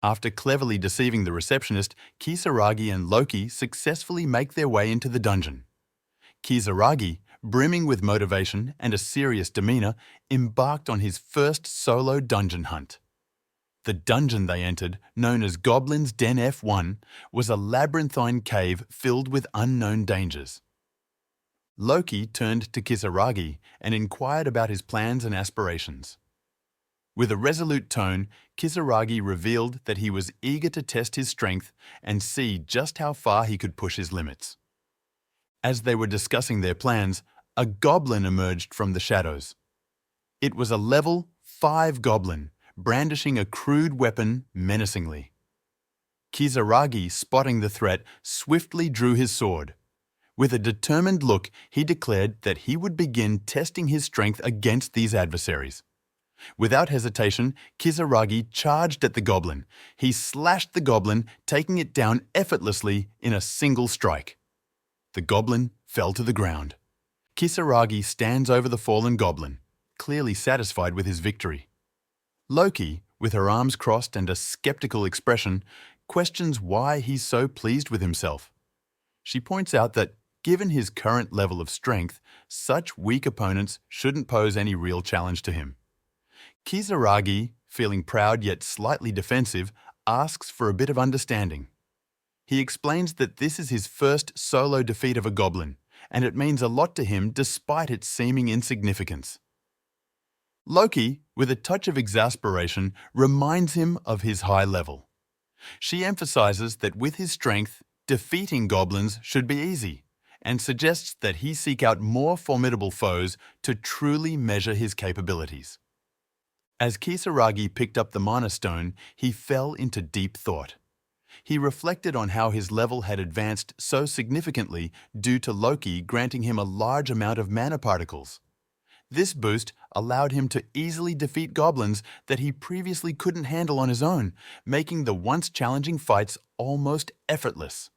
After cleverly deceiving the receptionist, Kisaragi and Loki successfully make their way into the dungeon. Kisaragi, brimming with motivation and a serious demeanor, embarked on his first solo dungeon hunt. The dungeon they entered, known as Goblin's Den F1, was a labyrinthine cave filled with unknown dangers. Loki turned to Kisaragi and inquired about his plans and aspirations. With a resolute tone, Kisaragi revealed that he was eager to test his strength and see just how far he could push his limits. As they were discussing their plans, a goblin emerged from the shadows. It was a level 5 goblin, brandishing a crude weapon menacingly. Kisaragi, spotting the threat, swiftly drew his sword. With a determined look, he declared that he would begin testing his strength against these adversaries. Without hesitation, Kisaragi charged at the goblin. He slashed the goblin, taking it down effortlessly in a single strike. The goblin fell to the ground. Kisaragi stands over the fallen goblin, clearly satisfied with his victory. Loki, with her arms crossed and a skeptical expression, questions why he's so pleased with himself. She points out that, given his current level of strength, such weak opponents shouldn't pose any real challenge to him. Kisaragi, feeling proud yet slightly defensive, asks for a bit of understanding. He explains that this is his first solo defeat of a goblin, and it means a lot to him despite its seeming insignificance. Loki, with a touch of exasperation, reminds him of his high level. She emphasizes that with his strength, defeating goblins should be easy, and suggests that he seek out more formidable foes to truly measure his capabilities. As Kisaragi picked up the Mana Stone, he fell into deep thought. He reflected on how his level had advanced so significantly due to Loki granting him a large amount of mana particles. This boost allowed him to easily defeat goblins that he previously couldn't handle on his own, making the once challenging fights almost effortless.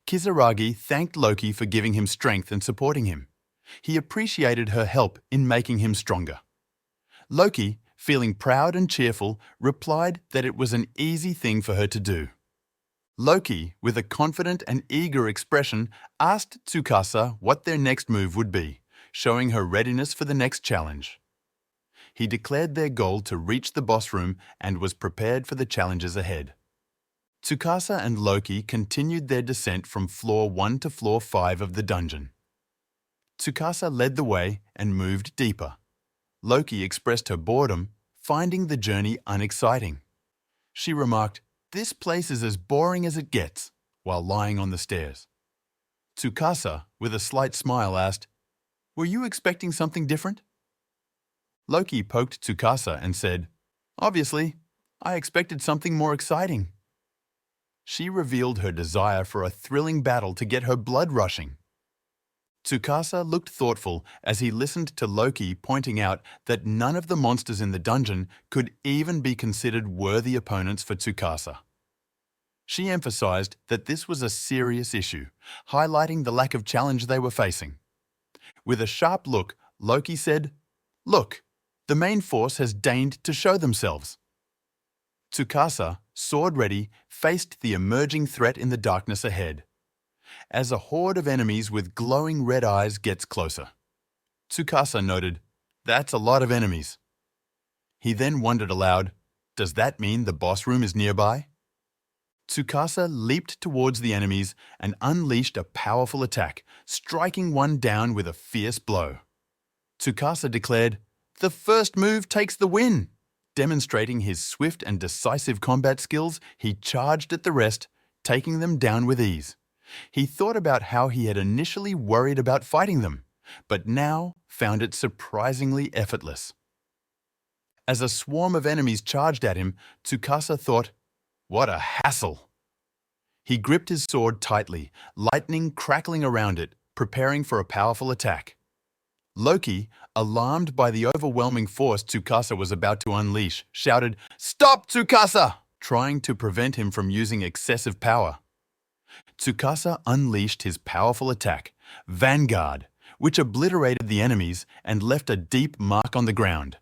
Kisaragi thanked Loki for giving him strength and supporting him. He appreciated her help in making him stronger. Loki, feeling proud and cheerful, replied that it was an easy thing for her to do. Loki, with a confident and eager expression, asked Tsukasa what their next move would be, showing her readiness for the next challenge. He declared their goal to reach the boss room and was prepared for the challenges ahead. Tsukasa and Loki continued their descent from floor 1 to floor 5 of the dungeon. Tsukasa led the way and moved deeper. Loki expressed her boredom, finding the journey unexciting. She remarked, "This place is as boring as it gets," while lying on the stairs. Tsukasa, with a slight smile, asked, "Were you expecting something different?" Loki poked Tsukasa and said, "Obviously, I expected something more exciting." She revealed her desire for a thrilling battle to get her blood rushing. Tsukasa looked thoughtful as he listened to Loki pointing out that none of the monsters in the dungeon could even be considered worthy opponents for Tsukasa. She emphasized that this was a serious issue, highlighting the lack of challenge they were facing. With a sharp look, Loki said, "Look, the main force has deigned to show themselves." Tsukasa, sword ready, faced the emerging threat in the darkness ahead. As a horde of enemies with glowing red eyes gets closer, Tsukasa noted, "That's a lot of enemies." He then wondered aloud, "Does that mean the boss room is nearby?" Tsukasa leaped towards the enemies and unleashed a powerful attack, striking one down with a fierce blow. Tsukasa declared, "The first move takes the win." Demonstrating his swift and decisive combat skills, he charged at the rest, taking them down with ease. He thought about how he had initially worried about fighting them, but now found it surprisingly effortless. As a swarm of enemies charged at him, Tsukasa thought, "What a hassle!" He gripped his sword tightly, lightning crackling around it, preparing for a powerful attack. Loki, alarmed by the overwhelming force Tsukasa was about to unleash, shouted, "Stop, Tsukasa!" trying to prevent him from using excessive power. Tsukasa unleashed his powerful attack, Vanguard, which obliterated the enemies and left a deep mark on the ground.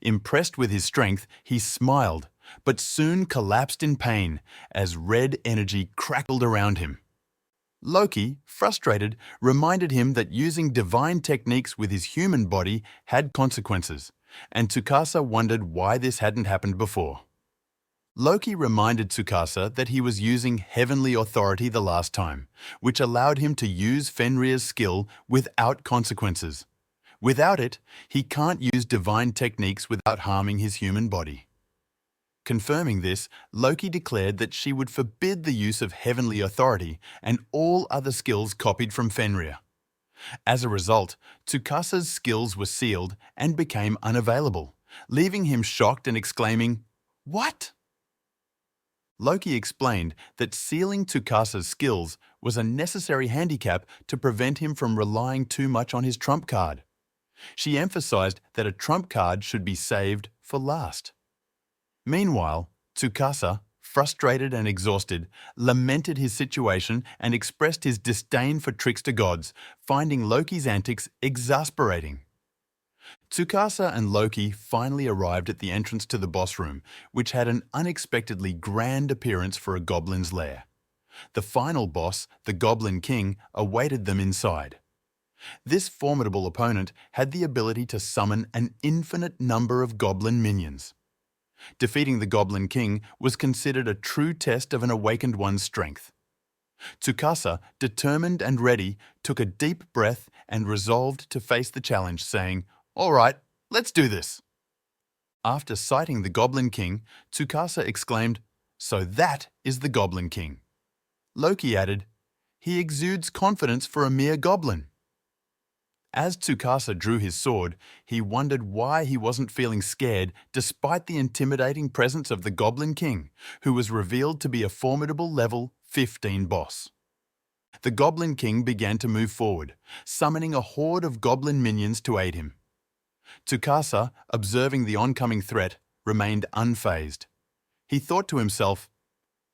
Impressed with his strength, he smiled, but soon collapsed in pain as red energy crackled around him. Loki, frustrated, reminded him that using divine techniques with his human body had consequences, and Tsukasa wondered why this hadn't happened before. Loki reminded Tsukasa that he was using heavenly authority the last time, which allowed him to use Fenrir's skill without consequences. Without it, he can't use divine techniques without harming his human body. Confirming this, Loki declared that she would forbid the use of heavenly authority and all other skills copied from Fenrir. As a result, Tsukasa's skills were sealed and became unavailable, leaving him shocked and exclaiming, "What?" Loki explained that sealing Tsukasa's skills was a necessary handicap to prevent him from relying too much on his trump card. She emphasized that a trump card should be saved for last. Meanwhile, Tsukasa, frustrated and exhausted, lamented his situation and expressed his disdain for trickster gods, finding Loki's antics exasperating. Tsukasa and Loki finally arrived at the entrance to the boss room, which had an unexpectedly grand appearance for a goblin's lair. The final boss, the Goblin King, awaited them inside. This formidable opponent had the ability to summon an infinite number of goblin minions. Defeating the Goblin King was considered a true test of an awakened one's strength. Tsukasa, determined and ready, took a deep breath and resolved to face the challenge, saying, "All right, let's do this." After sighting the Goblin King, Tsukasa exclaimed, "So that is the Goblin King." Loki added, "He exudes confidence for a mere goblin." As Tsukasa drew his sword, he wondered why he wasn't feeling scared despite the intimidating presence of the Goblin King, who was revealed to be a formidable level 15 boss. The Goblin King began to move forward, summoning a horde of goblin minions to aid him. Tsukasa, observing the oncoming threat, remained unfazed. He thought to himself,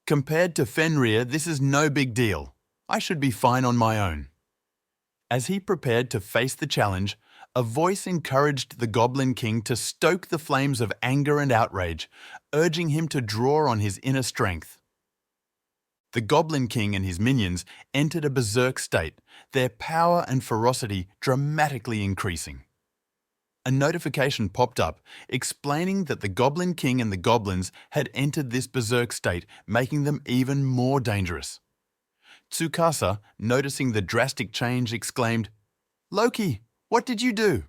"Compared to Fenrir, this is no big deal. I should be fine on my own." As he prepared to face the challenge, a voice encouraged the Goblin King to stoke the flames of anger and outrage, urging him to draw on his inner strength. The Goblin King and his minions entered a berserk state, their power and ferocity dramatically increasing. A notification popped up explaining that the Goblin King and the goblins had entered this berserk state, making them even more dangerous. Tsukasa, noticing the drastic change, exclaimed, "Loki, what did you do?"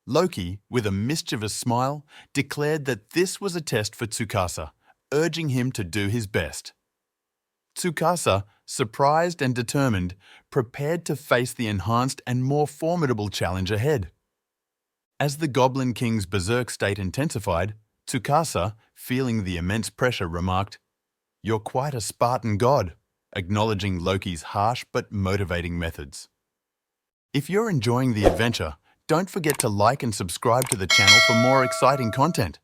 Loki, with a mischievous smile, declared that this was a test for Tsukasa, urging him to do his best. Tsukasa, surprised and determined, prepared to face the enhanced and more formidable challenge ahead. As the Goblin King's berserk state intensified, Tsukasa, feeling the immense pressure, remarked, "You're quite a Spartan god," acknowledging Loki's harsh but motivating methods. If you're enjoying the adventure, don't forget to like and subscribe to the channel for more exciting content.